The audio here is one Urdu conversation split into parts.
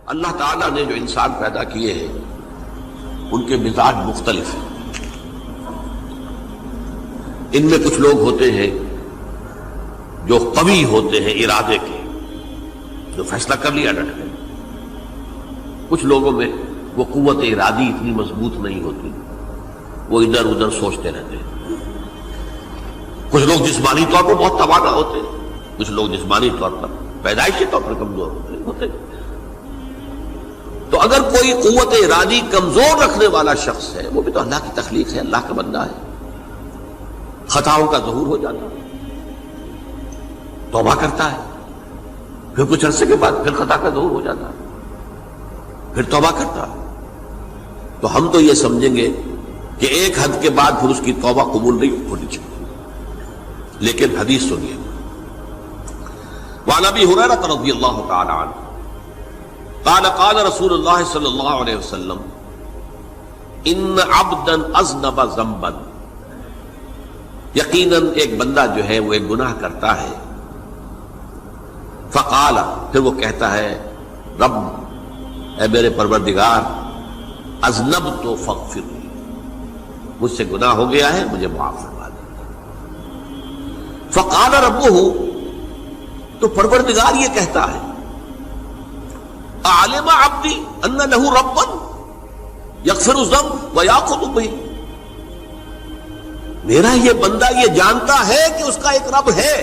اللہ تعالیٰ نے جو انسان پیدا کیے ہیں ان کے مزاج مختلف ہیں. ان میں کچھ لوگ ہوتے ہیں جو قوی ہوتے ہیں ارادے کے، جو فیصلہ کر لیا ڈٹ گئے. کچھ لوگوں میں وہ قوت ارادی اتنی مضبوط نہیں ہوتی، وہ ادھر ادھر سوچتے رہتے ہیں. کچھ لوگ جسمانی طور پر بہت توانا ہوتے ہیں، کچھ لوگ جسمانی طور پر پیدائشی طور پر کمزور ہوتے ہیں. تو اگر کوئی قوت ارادی کمزور رکھنے والا شخص ہے، وہ بھی تو اللہ کی تخلیق ہے، اللہ کا بندہ ہے، خطاؤں کا ظہور ہو جاتا ہے، توبہ کرتا ہے، پھر کچھ عرصے کے بعد پھر خطا کا ظہور ہو جاتا ہے، پھر توبہ کرتا ہے. تو ہم تو یہ سمجھیں گے کہ ایک حد کے بعد پھر اس کی توبہ قبول نہیں ہونی چاہیے. لیکن حدیث سنیے. وعن ابی ہریرہ رضی اللہ تعالی عنہ قال قال رسول اللہ صلی اللہ علیہ وسلم ان عبدا اذنب ذنبا، یقیناً ایک بندہ جو ہے وہ ایک گناہ کرتا ہے. فقال، پھر وہ کہتا ہے رب، اے میرے پروردگار، اذنبت فاغفر لی، مجھ سے گناہ ہو گیا ہے، مجھے معاف فرما دے. فقال ربہ، تو پروردگار یہ کہتا ہے اعلم عبدی ان لہ ربا یغفر الذنب ویأخذ بہ، میرا یہ بندہ یہ جانتا ہے کہ اس کا ایک رب ہے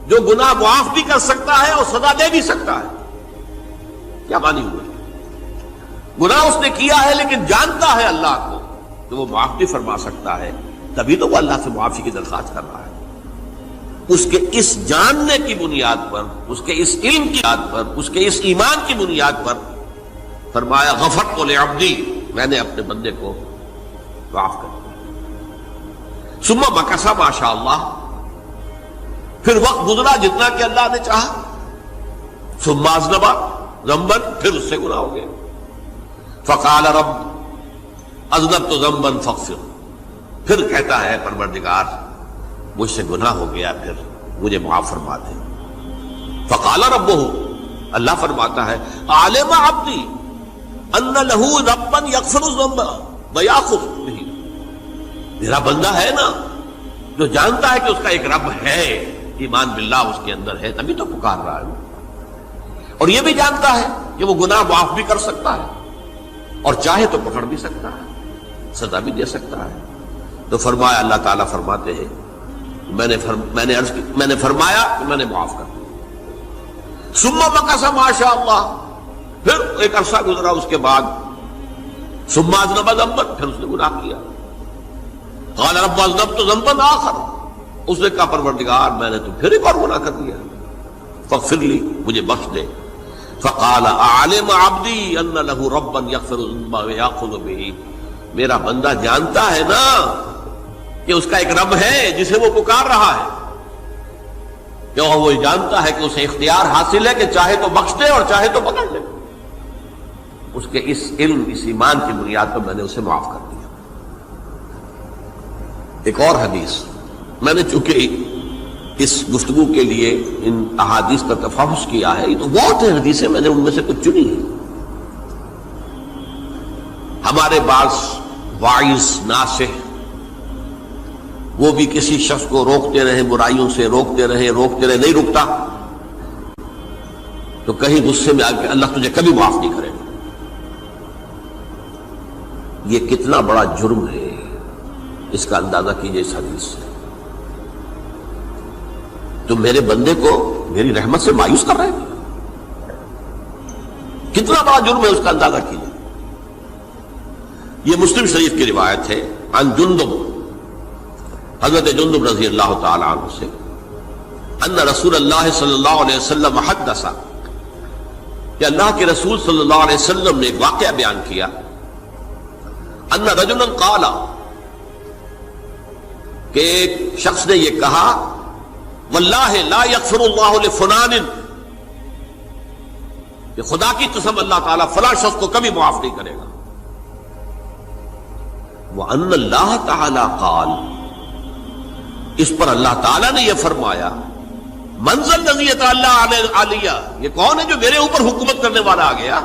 جو گناہ معاف بھی کر سکتا ہے اور سزا دے بھی سکتا ہے. کیا معنی ہوئے؟ گناہ اس نے کیا ہے لیکن جانتا ہے اللہ کو کہ وہ معاف بھی فرما سکتا ہے، تبھی تو وہ اللہ سے معافی کی درخواست کر رہا ہے. اس کے اس جاننے کی بنیاد پر، اس کے اس علم کی بنیاد پر، اس کے اس ایمان کی بنیاد پر فرمایا غفرت لعبدی، میں نے اپنے بندے کو معاف کر دیا. ثم مکث ما شاء اللہ، پھر وقت گزرا جتنا کہ اللہ نے چاہا. ثم اذنب ذنبا، پھر اس سے گناہ ہو گیا. فقال رب اذنبت ذنبا فاغفر، پھر کہتا ہے پروردگار مجھ سے گناہ ہو گیا، پھر مجھے معاف فرما دے. فقال ربہ، اللہ فرماتا ہے عالم عبدی ان لہ ربا یغفر الذنب ویأخذ بہ، میرا بندہ ہے نا جو جانتا ہے کہ اس کا ایک رب ہے، ایمان باللہ اس کے اندر ہے، تبھی تو پکار رہا ہے. اور یہ بھی جانتا ہے کہ وہ گناہ معاف بھی کر سکتا ہے اور چاہے تو پکڑ بھی سکتا ہے، سزا بھی دے سکتا ہے. تو فرمایا، اللہ تعالیٰ فرماتے ہیں میں نے فرمایا کہ میں نے معاف کر دیا. ثم مکث ما شاء اللہ، پھر ایک عرصہ گزرا اس کے بعد. ثم اذنب ذنبا، پھر اس نے گناہ کیا. قال رب اذنبت ذنبا آخر، اس نے کہا پروردگار میں نے تو پھر ایک اور گناہ کر دیا، فاغفر لی، مجھے بخش دے. فقال اعلم عبدی ان لہ ربا یغفر الذنب ویأخذ بہ، میرا بندہ جانتا ہے نا کہ اس کا ایک رب ہے جسے وہ پکار رہا ہے، کہ وہ جانتا ہے کہ اسے اختیار حاصل ہے کہ چاہے تو بخش دے اور چاہے تو پکڑ لے. اس کے اس علم، اس ایمان کی بنیاد پر میں نے اسے معاف کر دیا. ایک اور حدیث، میں نے چونکہ اس گفتگو کے لیے ان احادیث کا تفحص کیا ہے، یہ تو بہت ہیں حدیثیں، میں نے ان میں سے کچھ چنی ہیں. ہمارے بعض واعظ ناصح وہ بھی کسی شخص کو روکتے رہے، برائیوں سے روکتے رہے، نہیں رکتا تو کہیں غصے میں آ کے اللہ تجھے کبھی معاف نہیں کرے گا. یہ کتنا بڑا جرم ہے، اس کا اندازہ کیجئے اس حدیث سے. تم میرے بندے کو میری رحمت سے مایوس کر رہے ہیں، کتنا بڑا جرم ہے، اس کا اندازہ کیجئے. یہ مسلم شریف کی روایت ہے عن جندب، حضرت جندب رضی اللہ تعالی عنہ سے، ان رسول اللہ صلی اللہ علیہ وسلم حدث، کہ اللہ کے رسول صلی اللہ علیہ وسلم نے ایک واقعہ بیان کیا. ان رجلا قال، کہ ایک شخص نے یہ کہا واللہ لا یغفر اللہ لفلان، کہ خدا کی قسم اللہ تعالیٰ فلاں شخص کو کبھی معاف نہیں کرے گا. وَأَنَّ اللَّهَ تَعَالَى قَالَ، اس پر اللہ تعالیٰ نے یہ فرمایا منزل نزیت اللہ علیہ، یہ کون ہے جو میرے اوپر حکومت کرنے والا آ گیا،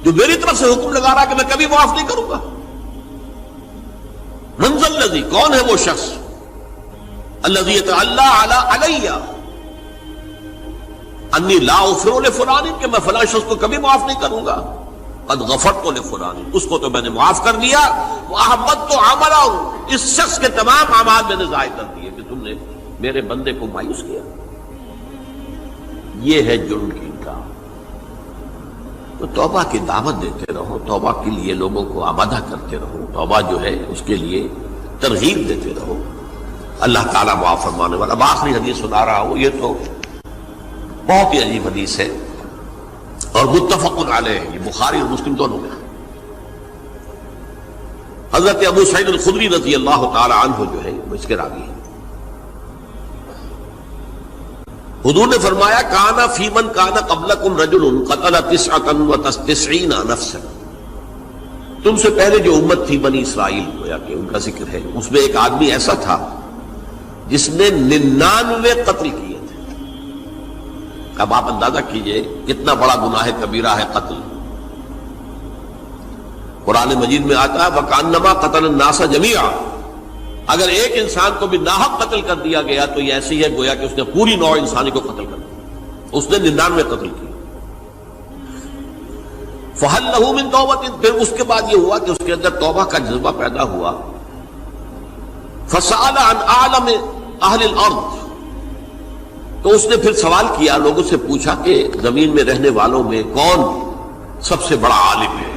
جو میری طرف سے حکم لگا رہا کہ میں کبھی معاف نہیں کروں گا؟ منزل نزی، کون ہے وہ شخص؟ الذی اللہ علیہ انی لا اغفر لفلان، کہ میں فلاں شخص کو کبھی معاف نہیں کروں گا، قد غفرت لفلان، اس کو تو میں نے معاف کر دیا، واحبطت عملہ، اس شخص کے تمام اعمال میں نے ضائع کر دیے کہ تم نے میرے بندے کو مایوس کیا۔ یہ ہے جرم کی انکار۔ تو توبہ کی دعوت دیتے رہو، توبہ کے لیے لوگوں کو آمادہ کرتے رہو، توبہ جو ہے اس کے لیے ترغیب دیتے رہو، اللہ تعالیٰ معاف فرمانے والا۔ اب آخری حدیث سنا رہا ہوں، یہ تو بہت ہی عجیب حدیث ہے اور متفق علیہ، یہ بخاری اور مسلم دونوں میں۔ حضرت ابو سعید الخدری رضی اللہ تعالی عنہ جو ہے وہ اس کے راوی ہیں۔ حضور نے فرمایا کانا فی من کانا قبلکم رجل قتل 99 نفسا، تم سے پہلے جو امت تھی بنی اسرائیل، گویا کہ ان کا ذکر ہے، اس میں ایک آدمی ایسا تھا جس نے 99 قتل کیے تھے۔ اب آپ اندازہ کیجئے کتنا بڑا گناہ کبیرہ ہے قتل۔ قرآن مجید میں آتا ہے وَكَأَنَّمَا قَتَلَ النَّاسَ جَمِيعًا، اگر ایک انسان کو بھی ناحق قتل کر دیا گیا تو یہ ایسی ہے گویا کہ اس نے پوری نوع انسانی کو قتل کر دیا، اس نے 99 قتل کیے۔ فَهَلْ لَهُ مِن تَوْبَةٍ، پھر اس کے بعد یہ ہوا کہ اس کے اندر توبہ کا جذبہ پیدا ہوا۔ فَسَأَلَ عَنْ أَعْلَمِ أَهْلِ الْأَرْضِ، تو اس نے پھر سوال کیا، لوگوں سے پوچھا کہ زمین میں رہنے والوں میں کون سب سے بڑا عالم ہے؟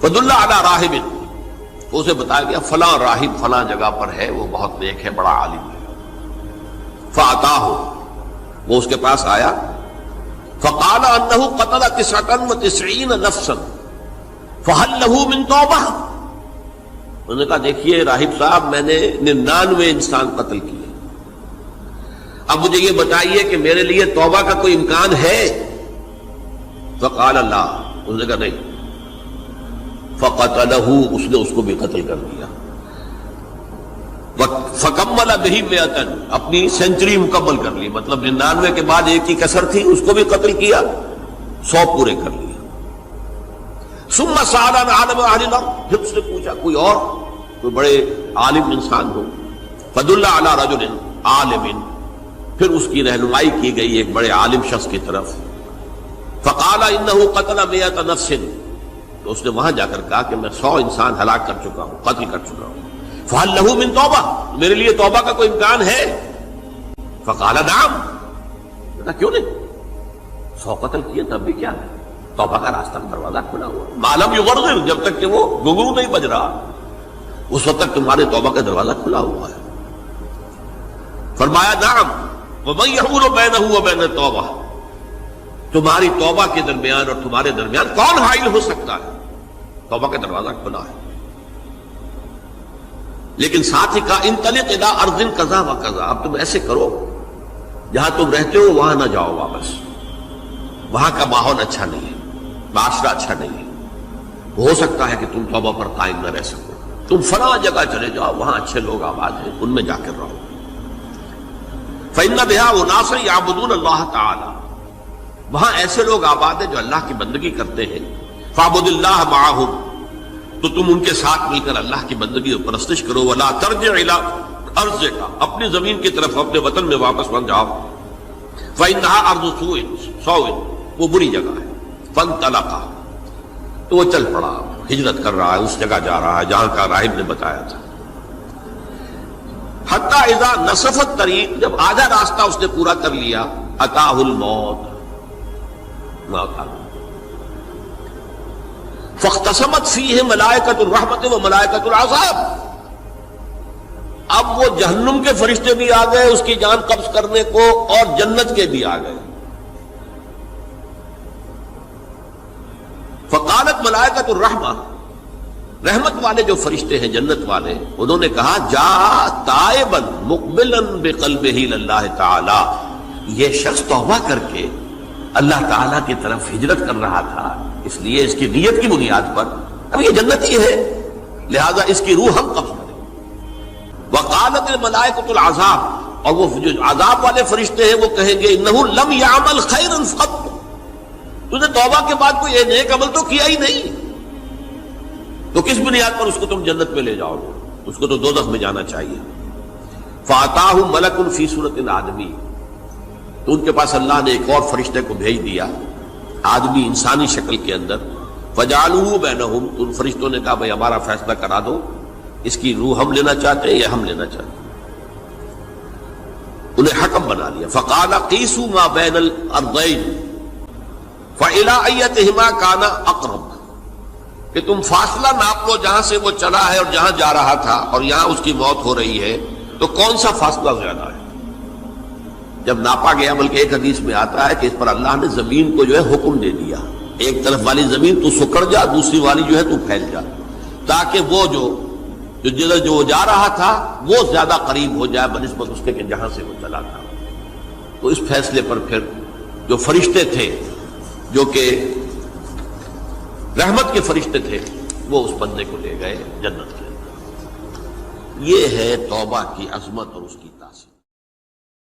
فَدُلَّ عَلَى رَاهِبٍ، اسے بتایا گیا فلاں راہب فلاں جگہ پر ہے، وہ بہت نیک ہے، بڑا عالم ہے۔ فَأَتَاهُ، وہ اس کے پاس آیا، فَقَالَ أَنَّهُ قَتَلَ 99 نَفْسًا فَهَلْ لَهُ مِن تَوْبَةٍ، انہوں نے کہا دیکھیے راہب صاحب، میں نے 99 انسان قتل کیے، اب مجھے یہ بتائیے کہ میرے لیے توبہ کا کوئی امکان ہے؟ فَقَالَ لَا، انہوں نے کہا نہیں۔ فَقَتَلَهُ، اس نے اس کو بھی قتل کر دیا۔ فَكَمَّلَ بِهِ 100، اپنی سینچری مکمل کر لی، مطلب 99 کے بعد ایک کی کسر تھی، اس کو بھی قتل کیا، 100 پورے کر لیا۔ ثُمَّ سَأَلَ عَنْ عَالِمِ أَهْلِ الْأَرْضِ، پھر اس نے پوچھا کوئی اور، کوئی بڑے عالم انسان ہو۔ فَدُلَّ عَلَى رَجُلٍ عَالِمٍ، پھر اس کی رہنمائی کی گئی ایک بڑے عالم شخص کی طرف۔ فَقَالَ إِنَّهُ قَتَلَ 100 نَفْسٍ، تو اس نے وہاں جا کر کہا کہ میں 100 انسان ہلاک کر چکا ہوں، قتل کر چکا ہوں۔ فَهَلْ لَهُ مِن تَوْبَةٍ، میرے لیے توبہ کا کوئی امکان ہے؟ فَقَالَ نَعَمْ، کہا کیوں نہیں، 100 قتل کیے تب بھی کیا ہے، توبہ کا راستہ دروازہ کھلا ہوا، مَا لَمْ يُغَرْغِرْ، جب تک کہ وہ گھنگرو نہیں بج رہا اس وقت تک تمہارے توبہ کا دروازہ کھلا ہوا ہے۔ فرمایا نعم وَمَن يَحُولُ بَيْنَهُ وَبَيْنَ التَّوْبَةِ، تمہاری توبہ کے درمیان اور تمہارے درمیان کون حائل ہو سکتا ہے؟ توبہ کا دروازہ کھلا ہے۔ لیکن ساتھ ہی کہا انطلق الی ارض کذا و کذا، اب تم ایسے کرو جہاں تم رہتے ہو وہاں نہ جاؤ واپس، وہاں کا ماحول اچھا نہیں ہے، معاشرہ اچھا نہیں ہے، ہو سکتا ہے کہ تم توبہ پر قائم نہ رہ سکو، تم فلاں جگہ چلے جاؤ، وہاں اچھے لوگ آباد ہیں، ان میں جا کر رہو۔ فإن بها أناسا يعبدون اللہ تعالی، وہاں ایسے لوگ آباد ہیں جو اللہ کی بندگی کرتے ہیں۔ فاعبد اللہ معہم، تو تم ان کے ساتھ مل کر اللہ کی بندگی اور پرستش کرو۔ ولا ترجع الی ارضک، اپنی زمین کی طرف اپنے وطن میں واپس بن جاؤ۔ فإنها ارض سوء، وہ بری جگہ ہے۔ فانطلقا، تو وہ چل پڑا، ہجرت کر رہا ہے، اس جگہ جا رہا ہے جہاں کا راہب نے بتایا تھا۔ حتی اذا نصف الطریق، جب آدھا راستہ اس نے پورا کر لیا، اتاہ الموت، موت آ گئی۔ فاختصمت فیہ ملائکۃ الرحمت و ملائکۃ العذاب، اب وہ جہنم کے فرشتے بھی آ گئے اس کی جان قبض کرنے کو، اور جنت کے بھی آ گئے۔ فقالت ملائکۃ الرحمہ، رحمت والے جو فرشتے ہیں جنت والے، انہوں نے کہا جا تائبا مقبلا بقلبہ للہ تعالی، یہ شخص توبہ کر کے اللہ تعالیٰ کی طرف ہجرت کر رہا تھا، اس لیے اس کی نیت کی بنیاد پر اب یہ جنتی ہے، لہذا اس کی روح ہم قبض کریں۔ وقالت الملائکۃ العذاب، اور وہ جو عذاب والے فرشتے ہیں وہ کہیں گے انہ لم یعمل خیرا قط، تو نے توبہ کے بعد کوئی نیک عمل تو کیا ہی نہیں، تو کس بنیاد پر اس کو تم جنت میں لے جاؤ گے؟ اس کو تو دوزخ میں جانا چاہیے۔ فاتاہ ملک فی صورت آدمی، تو ان کے پاس اللہ نے ایک اور فرشتے کو بھیج دیا آدمی انسانی شکل کے اندر، فجعلوہ بینہم، تو ان فرشتوں نے کہا بھائی ہمارا فیصلہ کرا دو، اس کی روح ہم لینا چاہتے ہیں یا ہم لینا چاہتے ہیں، انہیں حکم بنا لیا۔ فقال قیسوا ما بین الارضین فإلی ایتہما کان اقرب، کہ تم فاصلہ ناپ لو جہاں سے وہ چلا ہے اور جہاں جا رہا تھا اور یہاں اس کی موت ہو رہی ہے، تو کون سا فاصلہ زیادہ ہے؟ جب ناپا گیا، بلکہ ایک حدیث میں آتا ہے کہ اس پر اللہ نے زمین کو جو ہے حکم دے دیا، ایک طرف والی زمین تو سکڑ جا، دوسری والی جو ہے تو پھیل جا، تاکہ وہ جو جدھر جو وہ جا رہا تھا وہ زیادہ قریب ہو جائے بنسبت اس کے کہ جہاں سے وہ چلا تھا۔ تو اس فیصلے پر پھر جو فرشتے تھے جو کہ رحمت کے فرشتے تھے وہ اس بندے کو لے گئے جنت کے اندر۔ یہ ہے توبہ کی عظمت اور اس کی تاثیر۔